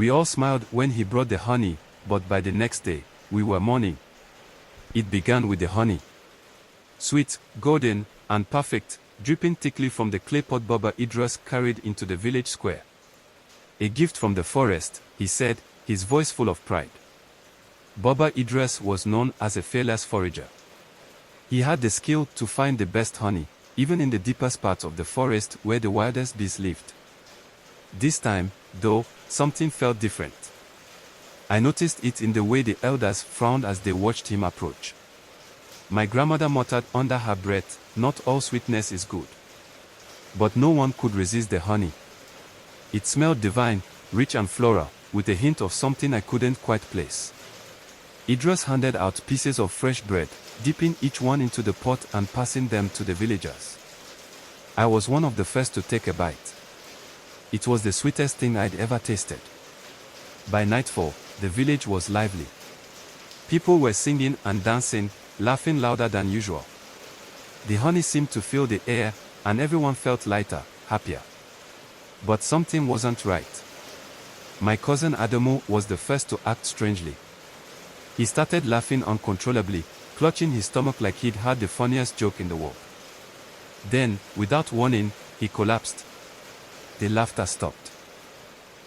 We all smiled when he brought the honey, but by the next day, we were mourning. It began with the honey. Sweet, golden, and perfect, dripping thickly from the clay pot Baba Idris carried into the village square. A gift from the forest, he said, his voice full of pride. Baba Idris was known as a fearless forager. He had the skill to find the best honey, even in the deepest parts of the forest where the wildest bees lived. This time, though, something felt different. I noticed it in the way the elders frowned as they watched him approach. My grandmother muttered under her breath, "Not all sweetness is good." But no one could resist the honey. It smelled divine, rich and floral, with a hint of something I couldn't quite place. Idris handed out pieces of fresh bread, dipping each one into the pot and passing them to the villagers. I was one of the first to take a bite. It was the sweetest thing I'd ever tasted. By nightfall, the village was lively. People were singing and dancing, laughing louder than usual. The honey seemed to fill the air, and everyone felt lighter, happier. But something wasn't right. My cousin Adamu was the first to act strangely. He started laughing uncontrollably, clutching his stomach like he'd had the funniest joke in the world. Then, without warning, he collapsed. The laughter stopped.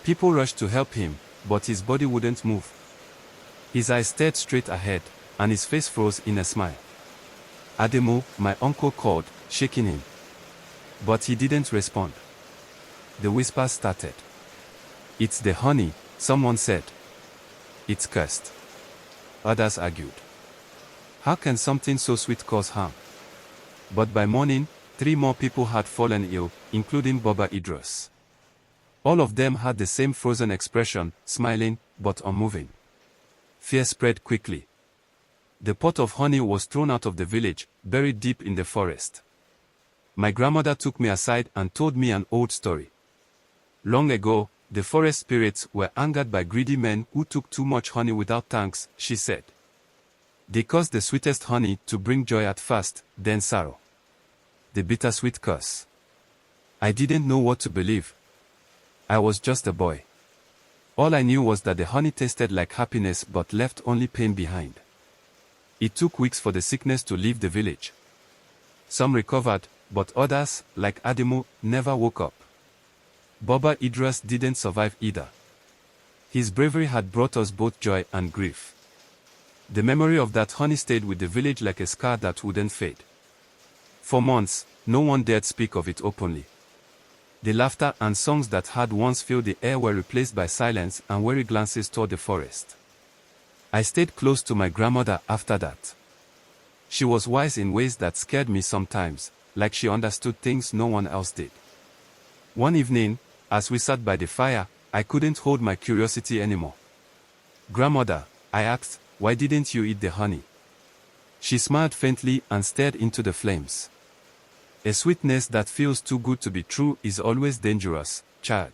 People rushed to help him, but his body wouldn't move. His eyes stared straight ahead, and his face froze in a smile. Ademo, my uncle called, shaking him. But he didn't respond. The whispers started. "It's the honey," someone said. "It's cursed." Others argued. How can something so sweet cause harm? But by morning, 3 more people had fallen ill, including Baba Idris. All of them had the same frozen expression, smiling, but unmoving. Fear spread quickly. The pot of honey was thrown out of the village, buried deep in the forest. My grandmother took me aside and told me an old story. Long ago, the forest spirits were angered by greedy men who took too much honey without thanks, she said. They caused the sweetest honey to bring joy at first, then sorrow. The bittersweet curse. I didn't know what to believe. I was just a boy. All I knew was that the honey tasted like happiness but left only pain behind. It took weeks for the sickness to leave the village. Some recovered, but others, like Ademo, never woke up. Baba Idris didn't survive either. His bravery had brought us both joy and grief. The memory of that honey stayed with the village like a scar that wouldn't fade. For months, no one dared speak of it openly. The laughter and songs that had once filled the air were replaced by silence and weary glances toward the forest. I stayed close to my grandmother after that. She was wise in ways that scared me sometimes, like she understood things no one else did. One evening, as we sat by the fire, I couldn't hold my curiosity anymore. "Grandmother," I asked, "why didn't you eat the honey?" She smiled faintly and stared into the flames. "A sweetness that feels too good to be true is always dangerous, child."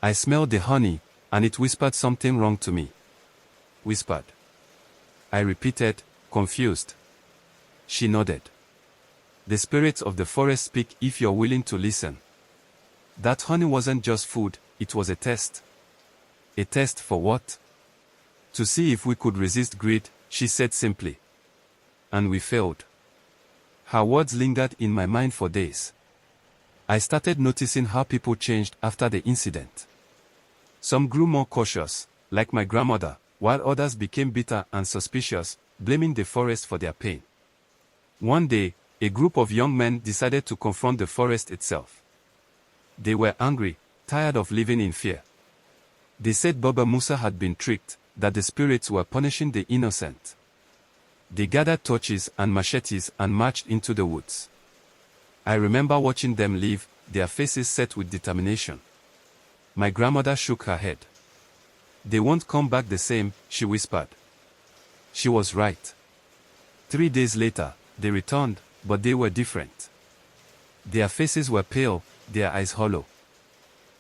I smelled the honey, and it whispered something wrong to me. Whispered. I repeated, confused. She nodded. "The spirits of the forest speak if you're willing to listen." That honey wasn't just food, it was a test. A test for what? To see if we could resist greed, she said simply. And we failed. Her words lingered in my mind for days. I started noticing how people changed after the incident. Some grew more cautious, like my grandmother, while others became bitter and suspicious, blaming the forest for their pain. One day, a group of young men decided to confront the forest itself. They were angry, tired of living in fear. They said Baba Musa had been tricked, that the spirits were punishing the innocent. They gathered torches and machetes and marched into the woods. I remember watching them leave, their faces set with determination. My grandmother shook her head. "They won't come back the same," she whispered. She was right. 3 days later, they returned, but they were different. Their faces were pale, their eyes hollow.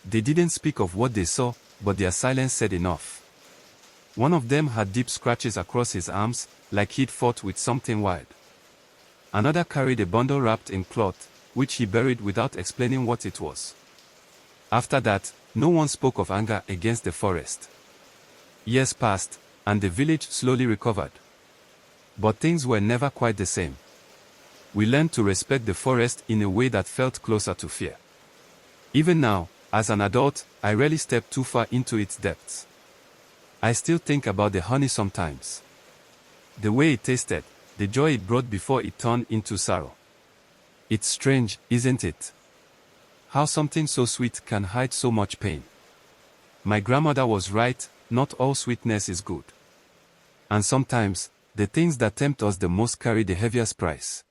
They didn't speak of what they saw, but their silence said enough. One of them had deep scratches across his arms, like he'd fought with something wild. Another carried a bundle wrapped in cloth, which he buried without explaining what it was. After that, No one spoke of anger against the forest. Years passed, and the village slowly recovered. But things were never quite the same. We learned to respect the forest in a way that felt closer to fear. Even now, as an adult, I rarely step too far into its depths. I still think about the honey sometimes. The way it tasted, the joy it brought before it turned into sorrow. It's strange, isn't it? How something so sweet can hide so much pain. My grandmother was right, not all sweetness is good. And sometimes, the things that tempt us the most carry the heaviest price.